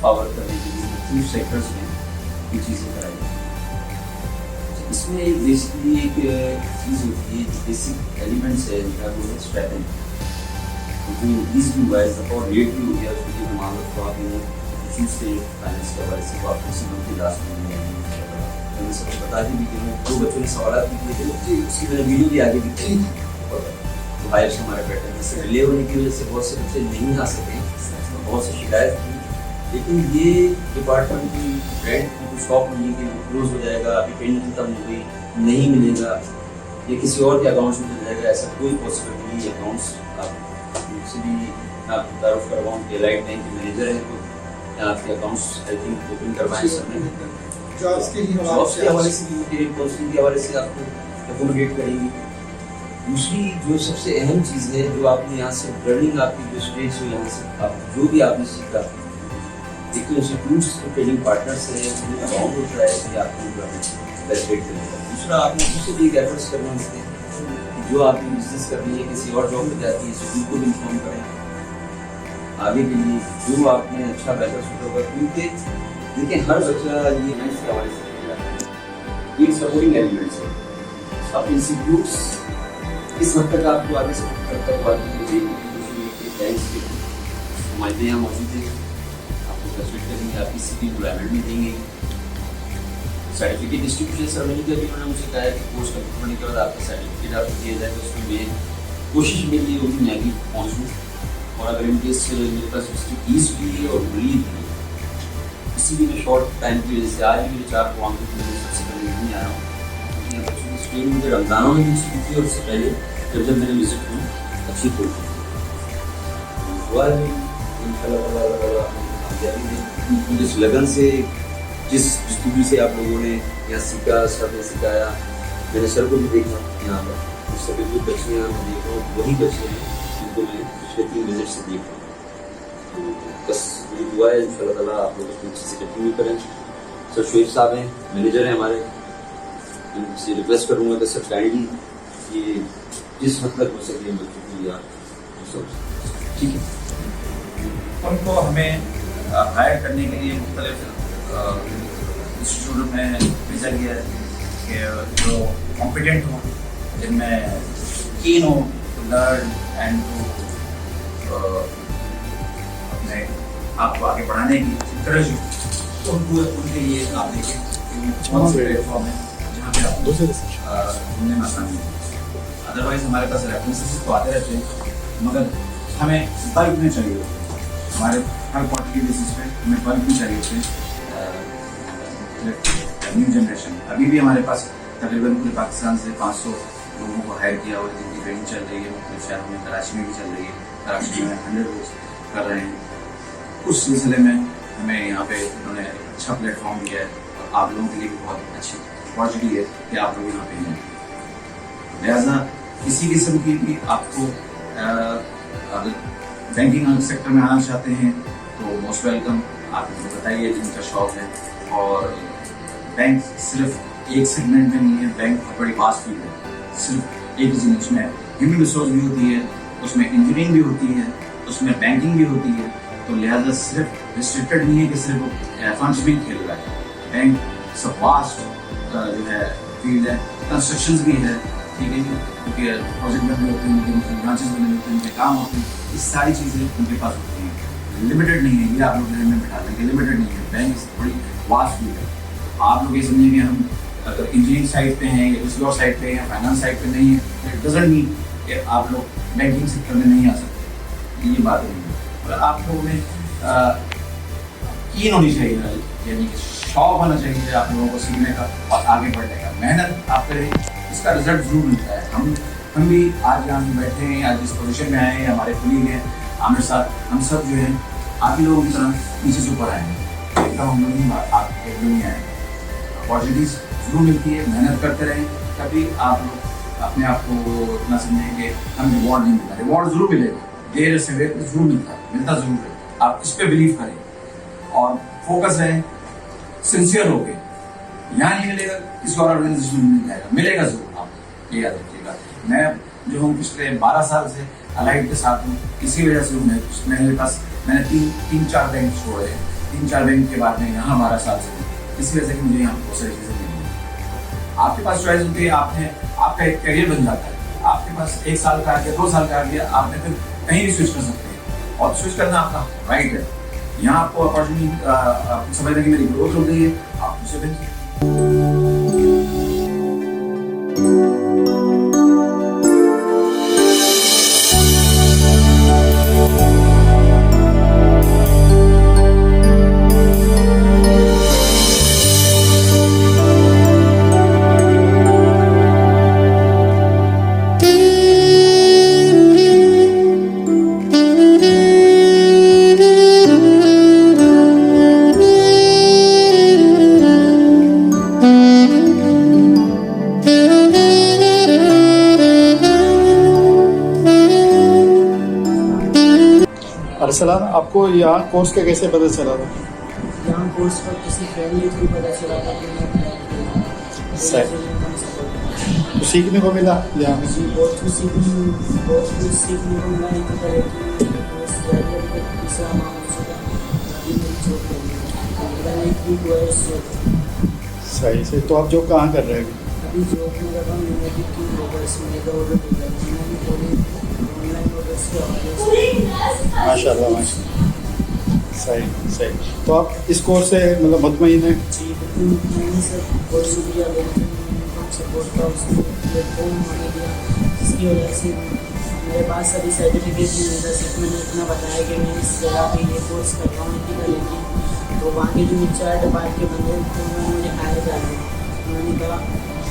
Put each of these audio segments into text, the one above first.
Power करने के लिए मुख्तलिफ सेक्टर्स में ये चीज़ें कराई जाती हैं। इसमें बेसिकली एक चीज़ होती है, बेसिक एलिमेंट्स है जिनका वो है स्ट्रैटेजी, जो इंक्रीज भी हुआ है और रेट भी हो गया उसके लिए मान लो तो आप इशूज से फाइनेंस के हवाले से आप किसी मंथ की लास्ट में मैंने सबको बता दी भी कि दो बच्चों ने सवाल भी किए थे, उसकी मैंने वीडियो भी आगे भी की तो हायर से हमारा पैटर्न जैसे डिले होने की वजह से बहुत से बच्चे नहीं आ सके, बहुत सी शिकायत की। लेकिन ये डिपार्टमेंट की रेंट की कुछ शॉप नहीं है कि क्लोज हो जाएगा, अभी पेमेंट खत्म हो गई नहीं मिलेगा या किसी और के अकाउंट्स में चल जाएगा, ऐसा कोई पॉसिबिलिटी नहीं। अकाउंट्स आप मुझसे भी आपको तारुफ करवाऊँ कि एलाइट बैंक के मैनेजर हैं तो आपके अकाउंट्स आई थिंक ओपन करवाएं सबने, जॉब्स के हवाले से काउंसलिंग के हवाले से आपको एकोमोडेट करेंगी। दूसरी जो सबसे अहम चीज़ है जो आपने यहाँ से लर्निंग आपकी जो स्टेज हो यहाँ से आप जो भी आपने सीखा, एक तो इंस्टीट्यूट्स ट्रेनिंग पार्टनर्स है अकाउंट होता है कि आपको ग्रेजुएट करेंगे। दूसरा आपने दूसरे भी एफर्ट्स करने होते हैं कि जो आपकी बिजनेस करनी है किसी और जॉब में जाती है इंस्टीट्यूट को भी इन्फॉर्म करें आगे के लिए जो आपने अच्छा बेहतर सोचा होगा, क्योंकि देखिए हर बच्चा ये इवेंट्स के हवाले से ये सपोर्टिंग एलिमेंट्स है। अब इंस्टीट्यूट्स इस हद तक आपको आगे से तक वाली बैंक्स के नुमाइंदे यहाँ मौजूद हैं, आपको ग्रेजुएट करेंगे, आप किसी की एम्प्लॉयमेंट भी देंगे। सर्टिफिकेट डिस्ट्रीब्यूशन सेरेमनी का भी उन्होंने मुझे कहा है कि कोर्स कंप्लीट होने के बाद आपका सर्टिफिकेट आपको दिया जाएगा। उसमें मैं कोशिश मेरी होगी मैं भी पहुँचूँ और अगर इनकेस मेरे पास उसकी फीस भी है और लीव भी है, इसी भी मैं शॉर्ट टाइम की वजह से आज भी मेरे 4 को सबसे पहले नहीं आया हूँ। बच्चों की स्क्रीन मुझे रमज़ानों में भी शुरू की और उससे पहले जब मैंने विजिट की अच्छी खुल हुआ है जिस लगन से जिस डिस्ट्रीब्यूट से आप लोगों ने यहाँ सीखा, सर ने सिखाया, मैंने सर को भी देखा यहाँ पर सभी जो बच्चियाँ मैं देख रहा हूँ वही बच्चे हैं जिनको मैं पिछले 3 विजिट से देख रहा हूँ। तो बस मुझे दुआ है इंशाल्लाह ताला आप लोग उसको अच्छे से कंटिन्यू करें। सर शोएब साहब हैं मैनेजर हैं हमारे, इनसे रिक्वेस्ट करूँगा कि सर काइंडली ये जिस हद तक हो सके बच्चों के लिए आप सब ठीक है। उनको हमें हायर करने के लिए मुख्तलिफ इंस्टीट्यूट में भेजा गया है कि जो कॉम्पिटेंट हों, जिनमें कीन हो टू लर्न एंड टू अपने आपको आगे बढ़ाने की इंकरेज हो, तो उनको उनके लिए आप देखें कौन से प्लेटफॉर्म है जहाँ पे आप घूमने में आसानी है। अदरवाइज हमारे पास रेफरेंसेस तो आते रहते हैं मगर हमें बल्क में चाहिए होते हैं, हमारे हर क्वार्टरली बेसिस पे हमें बल्क में चाहिए होते हैं न्यू जनरेशन। अभी भी हमारे पास तकरीबन पूरे पाकिस्तान से 500 लोगों को हायर किया हुआ है जिनकी ट्रेनिंग चल रही है मुख्तलिफ शहरों में, कराची में भी चल रही है, कराची में 100 लोग कर रहे हैं। उस सिलसिले में हमें यहाँ पे उन्होंने अच्छा प्लेटफॉर्म दिया है और आप लोगों के लिए भी बहुत अच्छी अपॉर्चुनिटी है कि आप लोग यहाँ पे हैं। लिहाजा किसी किस्म की भी आपको अगर बैंकिंग सेक्टर में आना चाहते हैं तो मोस्ट वेलकम, आप मुझे बताइए जिनका शौक है। और बैंक सिर्फ एक सेगमेंट में नहीं है, बैंक बहुत बड़ी वास्ट फील्ड है, सिर्फ एक चीज़ उसमें ह्यूमन रिसोर्स भी होती है, उसमें इंजीनियरिंग भी होती है, उसमें बैंकिंग भी होती है। तो लिहाजा सिर्फ रिस्ट्रिक्टेड नहीं है कि सिर्फ फंड्स भी खेल रहा है, बैंक सब वास्ट जो है फील्ड है, कंस्ट्रक्शन भी है, ठीक है, क्योंकि प्रोजेक्ट बने होते हैं, उनके ब्रांचेस बने होते हैं, उनके काम होते हैं, ये सारी चीज़ें उनके पास होती हैं। लिमिटेड नहीं है, ये आप लोग में बैठा देंगे, लिमिटेड नहीं है, बैंक बड़ी वास्ट फील्ड है। आप लोग ये समझेंगे हम अगर इंजीनियरिंग साइड पे हैं या किसी और साइड पे या फाइनेंस साइड पे नहीं है, इट डजंट मीन कि आप लोग बैंकिंग सेक्टर में नहीं आ सकते, ये बात नहीं है। और आप लोगों में कीन होनी चाहिए, यानी कि शौक होना चाहिए आप लोगों को सीखने का और आगे बढ़ने का। मेहनत आप करें, इसका रिजल्ट जरूर मिलता है। हम भी आज यहाँ बैठे हैं, आज इस पोजीशन में आए हैं, हमारे कुलीग हैं आमिर साहब, हम सब जो हैं आप ही लोगों की तरह नीचे से ऊपर आए हैं, एकदम हम लोग नहीं आप एक लोग नहीं आए। अपॉर्चुनिटीज़ जरूर मिलती है, मेहनत करते रहें, कभी आप लोग अपने आप को इतना समझें कि हमें रिवॉर्ड नहीं मिलता, रिवॉर्ड जरूर मिलेगा, देर से देर जरूर मिलता जरूर है। आप इस पर बिलीव करें और फोकस रहें, सिंसियर हो गए। यहाँ नहीं मिलेगा, किसी और ऑर्गेनाइजेशन में मिल जाएगा, मिलेगा जरूर, आप ये याद रखिएगा। मैं जो हूँ पिछले 12 साल से अलाइड के साथ हूँ, इसी वजह से हूँ। मेरे पास मैंने 3-4 बैंक छोड़े, 3-4 दिन के बाद में यहाँ 12 साल से, इसी वजह से कि मुझे यहाँ बहुत सारी चीज़ें मिली। आपके पास चॉइस होती है, आपका एक करियर बन जाता है। आपके पास 1 साल का या 2 साल का आ गया, आपने फिर कहीं भी स्विच कर सकते हैं और स्विच करना आपका राइट है। यहाँ आपको अपॉर्चुनिटी आपको समझने की मेरी ग्रोथ हो गई है, आप उसे बेहतर। अरसलान, आपको यहाँ कोर्स का कैसे पता चला था? यहाँ कोर्स पर किसी फ्रेंड ने भी पता चला था कि मैं सही। तो सीखने को मिला यहाँ में? जी बहुत कुछ सीखने को मिला। एक तरह की कोर्स जारी है, अभी तीसरा माह हो चुका है, अभी मेरी जॉब कर रही है, मेरा एक वीक हुआ है इस जॉब। सही से। तो आप जॉब कहाँ कर रहे हैं अभी जॉब में कर रहा हूँ यूनाइटेड की ऑर्डर्स में, का ऑर्डर मिल रहा है, मैंने थोड़ी ऑनलाइन ऑर्डर्स के ऑर्डर्स। माशाल्लाह माशाल्लाह। सही सही। तो आप इस कोर्स से मतलब मुतमईन हैं? जी बिल्कुल, मैंने सर बहुत शुक्रिया लेकिन सपोर्ट का उसको प्लेटफॉर्म हमें दिया, जिसकी वजह से मेरे पास अभी सर्टिफिकेट नहीं मिलता। सिर्फ मैंने इतना बताया कि मैं इस जगह पे ये कोर्स कर रहा हूँ इंटीग्रेटेड, तो वहाँ के जो इंचार्ज डिपार्ट के बंदे तो उन्होंने मुझे हायर कर दिया। उन्होंने कहा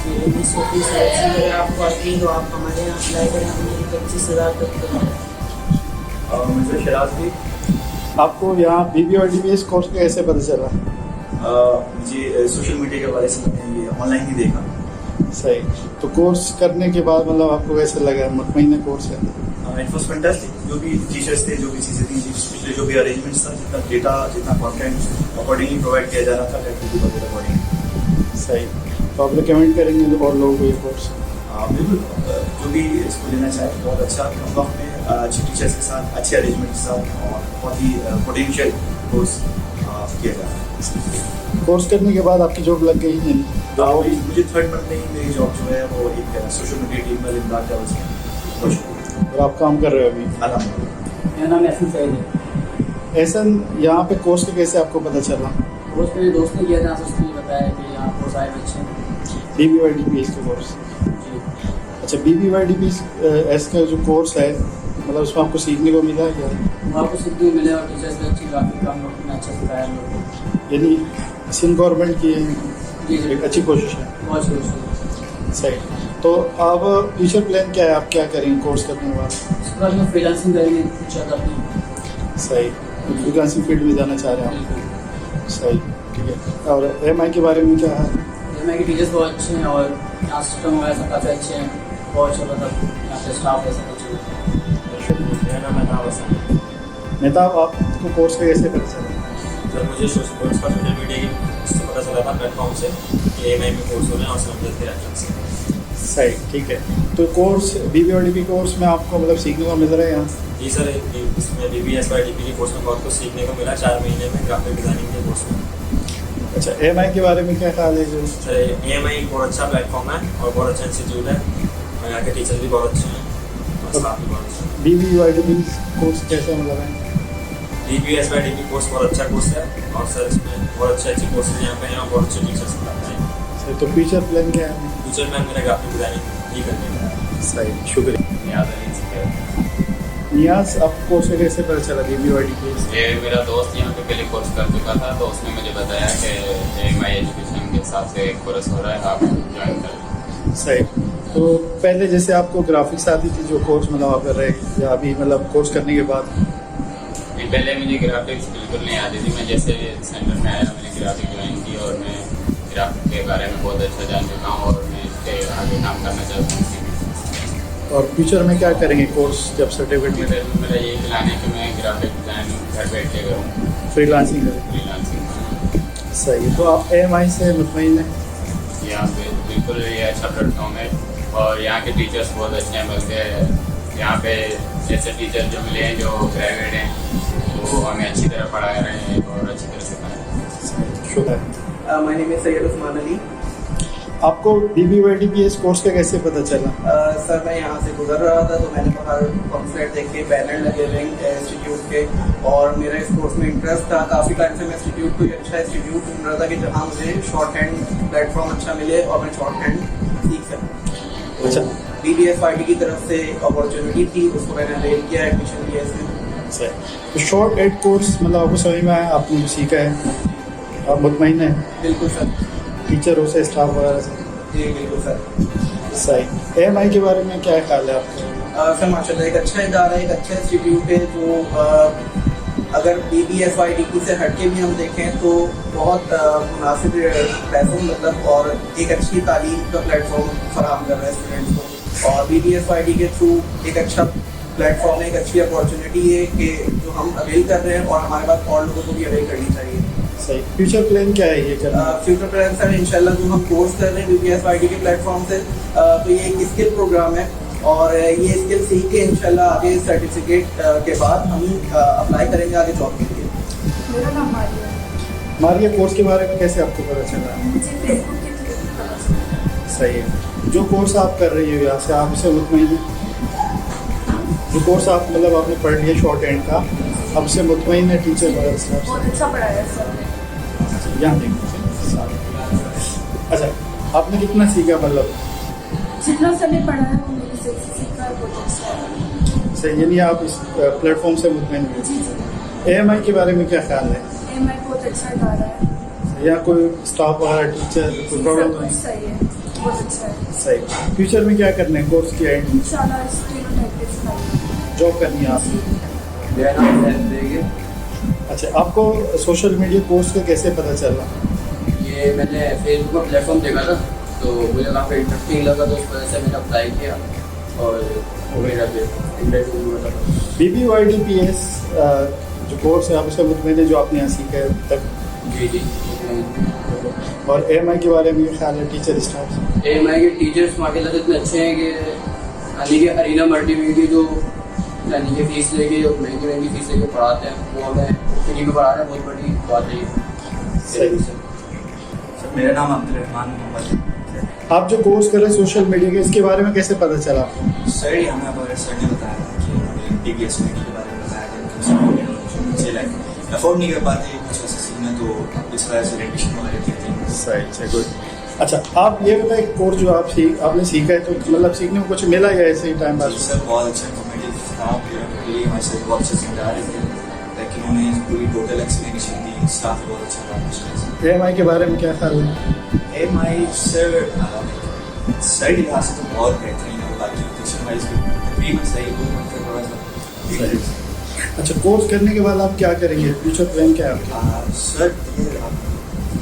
कि 1930 सिलेक्शन अगर आपको आती है तो आप हमारे यहाँ अप्लाई करें, हमें 25,000 तक का। मुझे शराज भी आपको यहाँ BBODBS कोर्स का कैसे पता चला? मुझे सोशल मीडिया के बारे से मैंने ये ऑनलाइन ही देखा। सही। तो कोर्स करने के बाद मतलब आपको कैसे लगा? मुतमईन कोर्स है? It was fantastic. जो भी टीचर्स थे, जो भी चीज़ें थी, पिछले जो भी अरेंजमेंट्स था, जितना डेटा, जितना कंटेंट अकॉर्डिंगली प्रोवाइड किया जा रहा था फैकल्टी वगैरह अकॉर्डिंग। सही। तो आप रिकमेंड करेंगे और लोगों को ये कोर्स? बिल्कुल, जो भी इसको लेना चाहे बहुत अच्छा कम वक्त में अच्छे टीचर्स के साथ, अच्छे अरेंजमेंट के साथ और बहुत ही पोटेंशियल कोर्स किया जा रहा है। कोर्स करने के बाद आपकी जॉब लग गई है? मुझे 3rd मंथ में ही मेरी जॉब जो है वो एक सोशल मीडिया टीम में इमदाद ट्रैवल्स में। बहुत शुक्रिया। और आप काम कर रहे हो अभी? अल्हम्दुलिल्लाह। मेरा नाम एहसन सईद है। एहसन, यहाँ पे कोर्स का कैसे आपको पता चला? कोर्स मेरे दोस्त ने किया था, उसने बताया कि यहाँ कोर्स आए अच्छे हैं। BBODBS का कोर्स? जी अच्छा, BBODBS का जो कोर्स है मतलब उसमें आपको सीखने को मिला है क्या? वहाँ को सीखने को मिले और टीचर्स भी अच्छी, काफ़ी काम लोग ने अच्छा सिखाया हम लोग को। यानी सिंध गवर्नमेंट की जी जी एक अच्छी कोशिश है। बहुत शुक्रिया। सही। तो अब फ्यूचर प्लान क्या है? आप क्या करेंगे कोर्स करने के बाद? उसके बाद में फ्रीलांसिंग करेंगे कुछ करनी। सही। फ्रीलांसिंग फील्ड में जाना चाह रहे हैं आप? सही, ठीक है। और MI के बारे में क्या है? एम आई के टीचर्स बहुत अच्छे हैं और यहाँ सिस्टम वगैरह सब काफ़ी अच्छे हैं, बहुत अच्छा था। यहाँ पे स्टाफ है सब अच्छे हैं। मेरा नाम मेहताब हसन। मेहताब, आपको कोर्स का कैसे पता चला? सर मुझे कोर्स का सोशल मीडिया की से पता चला था प्लेटफॉर्म से कि MI में कोर्स हो रहे हैं और समझ के रेफरेंस से। सही, ठीक है। तो कोर्स BBODB कोर्स में आपको मतलब सीखने को मिल रहा है यहाँ? जी सर, इसमें BBSYDP के कोर्स में बहुत कुछ सीखने को मिला 4 महीने में ग्राफिक डिज़ाइनिंग के कोर्स में। अच्छा, MI के बारे में क्या ख्याल है? जो सर AMI बहुत अच्छा प्लेटफॉर्म है और बहुत अच्छा इंस्टीट्यूट है और यहाँ के टीचर्स भी बहुत अच्छे हैं और स्टाफ भी बहुत अच्छा है। BBODB कोर्स कैसा मतलब है? BBSYDP कोर्स बहुत अच्छा कोर्स है और सर इसमें बहुत अच्छे कोर्सेज यहाँ पे हैं और बहुत अच्छे टीचर्स पढ़ाते हैं। सही। तो फ्यूचर प्लान क्या है? फ्यूचर में मेरा ग्राफिक डिज़ाइनिंग ही करने का है। सही, शुक्रिया। याद नहीं सीखा। नियाज, आपको कोर्स का कैसे पता चला BBODB? ये मेरा दोस्त यहाँ पे पहले कोर्स कर चुका था, तो उसने मुझे बताया कि AMI एजुकेशन के हिसाब से एक कोर्स हो रहा है, आप ज्वाइन कर लें। सही। तो पहले जैसे आपको ग्राफिक्स आती थी, जो कोर्स मतलब आप कर रहे हैं, या अभी मतलब कोर्स करने के बाद? पहले मुझे ग्राफिक्स बिल्कुल नहीं आती थी। मैं जैसे सेंटर में आया मैंने ग्राफिक ज्वाइन की और मैं ग्राफिक के बारे में बहुत अच्छा जान चुका हूँ और मैं इसके आगे काम करना चाहता हूँ। और फ्यूचर में क्या करेंगे कोर्स जब सर्टिफिकेट मिले? मेरा यही प्लान है कि मैं ग्राफिक डिज़ाइन घर बैठ के करूँ, फ्रीलांसिंग करें। फ्रीलांसिंग। सही। तो आप AMI से मुतमईन हैं? यहाँ पे बिल्कुल ये अच्छा प्लेटफॉर्म है और यहाँ के टीचर्स बहुत अच्छे हैं। बल्कि यहाँ पे जैसे टीचर जो मिले हैं जो प्राइवेट हैं वो वो हमें अच्छी तरह पढ़ा रहे हैं और अच्छी तरह सिखा रहे हैं। शुक्र है। My name is Syed Usman Ali. आपको BBYDPS कोर्स का कैसे पता चला? सर मैं यहाँ से गुजर रहा था तो मैंने बाहर पम्फलेट देखे, बैनर लगे हुए इंस्टीट्यूट के, और मेरा इस कोर्स में इंटरेस्ट था। काफ़ी टाइम से मैं इंस्टीट्यूट कोई अच्छा इंस्टीट्यूट ढूंढ रहा था कि जहाँ मुझे शॉर्ट हैंड प्लेटफॉर्म अच्छा मिले और मैं शॉर्ट हैंड सीख सकूँ। अच्छा। BBFID की तरफ से अपॉर्चुनिटी थी, उसको मैंने अवेल किया, एडमिशन लिया इसमें। तो शॉर्ट एड कोर्स मतलब आपको समझ में आया, आपने जो सीखा है आप मुतमईन हैं बिल्कुल सर। टीचरों से, स्टाफ वगैरह से? जी बिल्कुल सर। सही। AMI के बारे में क्या ख्याल है आपका? सर माशाल्लाह एक अच्छा इदारा है, एक अच्छा इंस्टीट्यूट है जो अगर BBFID से हटके भी हम देखें तो बहुत मुनासिब प्लेटफॉर्म मतलब और एक अच्छी तालीम का प्लेटफॉर्म फराहम कर रहा है स्टूडेंट्स को। और BBFID के थ्रू एक अच्छा प्लेटफॉर्म है, एक अच्छी अपॉर्चुनिटी है कि जो हम अवेल कर रहे हैं और हमारे पास और लोगों को भी अवेल करनी चाहिए। सही। फ्यूचर प्लान क्या है ये करना? फ्यूचर प्लान सर इंशाल्लाह जो हम कोर्स कर रहे हैं BBFID के प्लेटफॉर्म से, तो ये एक स्किल प्रोग्राम है और ये स्किल सीख के इंशाल्लाह आगे सर्टिफिकेट के बाद हम अप्लाई करेंगे आगे जॉब के लिए। मेरा नाम मारिया है। मारिया, कोर्स के बारे में कैसे आपको पता चला? मुझे फेसबुक के थ्रू पता चला। सही है। जो कोर्स आप कर रही हो यहाँ से, आप इसे मुतमईन हैं? जो कोर्स आप मतलब आपने पढ़ लिया शॉर्ट हैंड का, अब से मुतमईन है टीचर वगैरह से? बहुत अच्छा पढ़ाया सर ने। यहाँ देखो। अच्छा, आपने कितना सीखा? मतलब जितना सर ने पढ़ाया वो मेरे से सीखा है, बहुत अच्छा है। सही। यानी आप इस प्लेटफॉर्म से मुतमईन हैं? जी जी। AMI के बारे में क्या ख्याल है? AMI बहुत अच्छा इदारा है। या कोई स्टाफ वगैरह, टीचर, कोई प्रॉब्लम सब नहीं? कुछ सही है, बहुत अच्छा है। सही। फ्यूचर में क्या करना है? कोर्स किया है, इंशाल्लाह स्टेनोटाइपिस्ट का जॉब करनी है आपको? मेरा नाम फैज बेग है। अच्छा, आपको सोशल मीडिया कोर्स का कैसे पता चला? ये मैंने फेसबुक पर प्लेटफॉर्म देखा था तो मुझे काफ़ी इंटरेस्टिंग लगा, तो उस वजह से मैंने अप्लाई किया और मेरा इंटरव्यू हुआ था। BBYDPS जो कोर्स है आप उसका मुतमईन है, जो आपने यहाँ सीखा है अब तक? जी जी। और AMI के बारे में ख्याल है, टीचर स्टाफ? AMI के टीचर्स माशाल्लाह से इतने अच्छे हैं कि यानी कि अरीना मल्टीमीडिया जो यानी कि फीस लेके और महंगी महंगी फीस लेके पढ़ाते हैं वो हमें फ्री में पढ़ा रहे हैं, बहुत बड़ी बात है। सही। सर मेरा नाम अब्दुल रहमान मोहम्मद है। आप जो कोर्स कर रहे हैं सोशल मीडिया के, इसके बारे में कैसे पता चला? सर ये हमें हमारे सर ने बताया था कि हमें BBFID के बारे में बताया था कि मुझे लाइक अफोर्ड नहीं कर पाते कुछ ऐसा सीखना, तो इस वजह से एडमिशन वगैरह की थी। सही सही, गुड। अच्छा, आप ये बताएं कोर्स जो आपने सीखा है तो मतलब सीखने को कुछ मिला या ऐसे ही टाइम पास? सर बहुत अच्छा कॉमेडी था, फिर हमारे सर बहुत अच्छे समझा रहे थे, लेकिन उन्होंने पूरी टोटल एक्सप्लेनेशन दी, स्टाफ बहुत अच्छा था। AMI के बारे में क्या ख्याल है? AMI सर सर के लिहाज से तो बहुत बेहतरीन है, बाकी टीचर वाइज भी तकरीबन सही, थोड़ा सा। अच्छा, कोर्स करने के बाद आप क्या करेंगे? फ्यूचर प्लान क्या है आपका? सर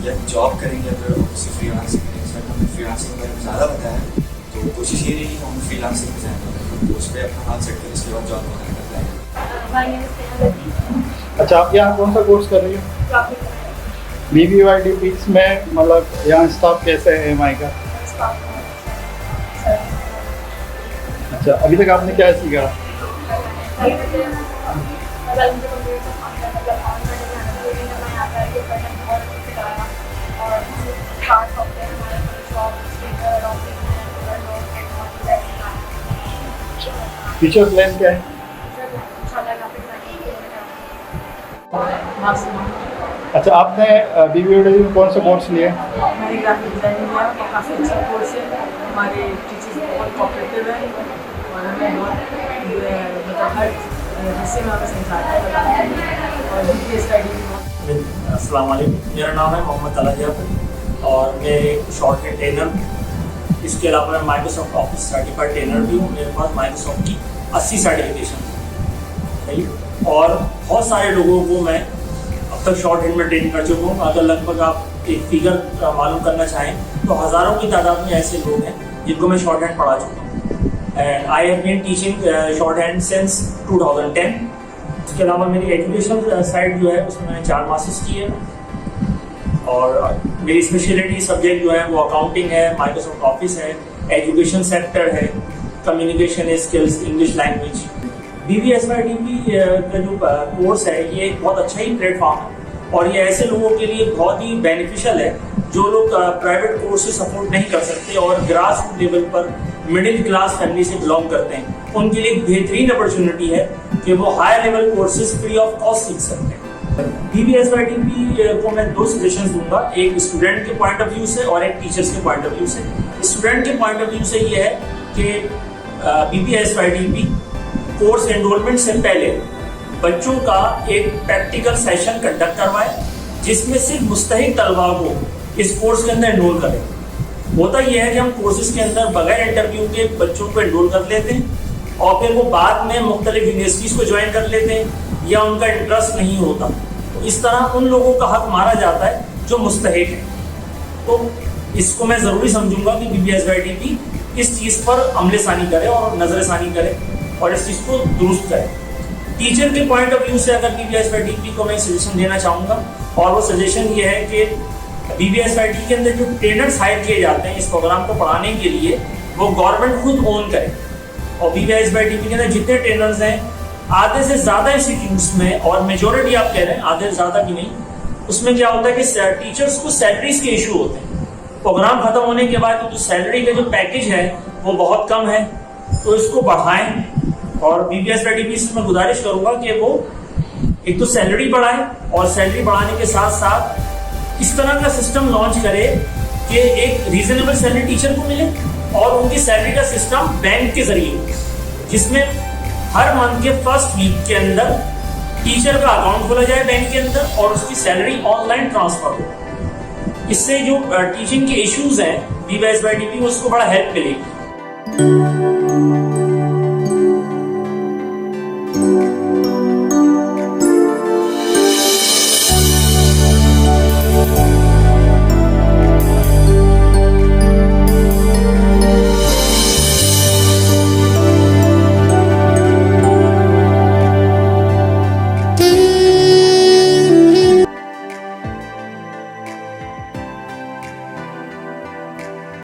या जॉब करेंगे अगर उससे फ्रीलांसिंग करेंगे। सर हमने फ्रीलांसिंग के बारे में ज़्यादा बताया है, तो कोशिश ये रही कि हम फ्रीलांसिंग में जाएंगे, तो उस पर अपना हाथ सेट करें, इसके बाद जॉब वगैरह करते हैं। अच्छा, आप यहाँ कौन सा कोर्स कर रही हो? BBYDPS में मतलब यहाँ स्टाफ कैसे है AMI का? अच्छा, अभी तक आपने क्या सीखा? फ्यूचर प्लान क्या है? अच्छा, आपने BBYD में कौन सा कोर्स लिया? मैंने ग्राफिक डिज़ाइनिंग लिया और काफ़ी अच्छा कोर्स है। हमारे टीचर्स बहुत कोऑपरेटिव हैं और हमें बहुत मतलब हर हिस्से में हमें समझाते हैं और BBFID भी। अस्सलाम वालेकुम, मेरा नाम है मोहम्मद तला जाफर और मैं एक शॉर्ट हैंड ट्रेनर। इसके अलावा मैं माइक्रोसॉफ्ट ऑफिस सर्टिफाइड ट्रेनर भी हूँ। मेरे पास माइक्रोसॉफ्ट की 80 सर्टिफिकेशन है और बहुत सारे लोगों को मैं अब तक शॉर्ट हैंड में ट्रेन कर चुका हूँ। अगर लगभग आप एक फिगर मालूम करना चाहें तो हज़ारों की तादाद में ऐसे लोग हैं जिनको मैं शॉर्ट हैंड पढ़ा चुका हूँ। And I have been teaching short hand since 2010। इसके अलावा मेरी एजुकेशन साइड जो है उसमें मैंने 4 मास्टर्स किए हैं और मेरी स्पेशलिटी सब्जेक्ट जो है वो अकाउंटिंग है, माइक्रोसॉफ्ट ऑफिस है, एजुकेशन सेक्टर है, communication skills, English language. BBSYDP का जो कोर्स है ये एक बहुत अच्छा ही प्लेटफॉर्म है और ये ऐसे लोगों के लिए बहुत ही बेनिफिशियल है जो लोग प्राइवेट कोर्सेज अफोर्ड नहीं कर सकते और ग्रास रूट लेवल पर मिडिल क्लास फैमिली से बिलोंग करते हैं। उनके लिए एक बेहतरीन अपॉर्चुनिटी है कि वो higher level courses free of cost सीख सकते हैं। BBSYDP को मैं 2 सजेशंस दूंगा, एक स्टूडेंट के पॉइंट ऑफ व्यू से और एक टीचर्स के पॉइंट ऑफ व्यू से। स्टूडेंट के पॉइंट ऑफ व्यू से ये है कि BBSYDP कोर्स एनरोलमेंट से पहले बच्चों का एक प्रैक्टिकल सेशन कंडक्ट करवाए जिसमें सिर्फ मुस्तहिक तलबा को इस कोर्स के अंदर एनरोल करें। होता यह है कि हम कोर्सेज के अंदर बगैर इंटरव्यू के बच्चों को एनरोल कर लेते हैं और फिर वो बाद में मुख्तलिफ यूनिवर्सिटीज़ को ज्वाइन कर लेते हैं या उनका इंटरेस्ट नहीं होता, तो इस तरह उन लोगों का हक मारा जाता है जो मुस्तहिक है। तो इसको मैं ज़रूरी समझूंगा कि BBSYDP इस चीज़ पर अमलसानी करे और नज़रसानी करे और इस चीज़ को दुरुस्त करे। टीचर के पॉइंट ऑफ व्यू से अगर BBSYDP को मैं सजेशन देना चाहूँगा और वो सजेशन ये है कि BBSYDP के अंदर जो ट्रेनर्स हायर किए जाते हैं इस प्रोग्राम को पढ़ाने के लिए वो गवर्नमेंट खुद ओन करे और BBSYDP के अंदर जितने ट्रेनर्स हैं आधे से ज़्यादा इंस्टीट्यूट्स में और मेजोरिटी आप कह रहे हैं आधे से ज़्यादा की नहीं, उसमें क्या होता है कि टीचर्स को सैलरीज के इशू होते हैं। प्रोग्राम खत्म होने के बाद जो सैलरी का जो पैकेज है वो बहुत कम है, तो इसको बढ़ाएं और BBSYDP से मैं गुजारिश करूंगा कि वो एक तो सैलरी बढ़ाए और सैलरी बढ़ाने के साथ साथ इस तरह का सिस्टम लॉन्च करे कि एक रीजनेबल सैलरी टीचर को मिले और उनकी सैलरी का सिस्टम बैंक के जरिए जिसमें हर मंथ के फर्स्ट वीक के अंदर टीचर का अकाउंट खोला जाए बैंक के अंदर और उसकी सैलरी ऑनलाइन ट्रांसफर हो। इससे जो टीचिंग के इश्यूज हैं BBSYDP को उसको बड़ा हेल्प मिलेगी।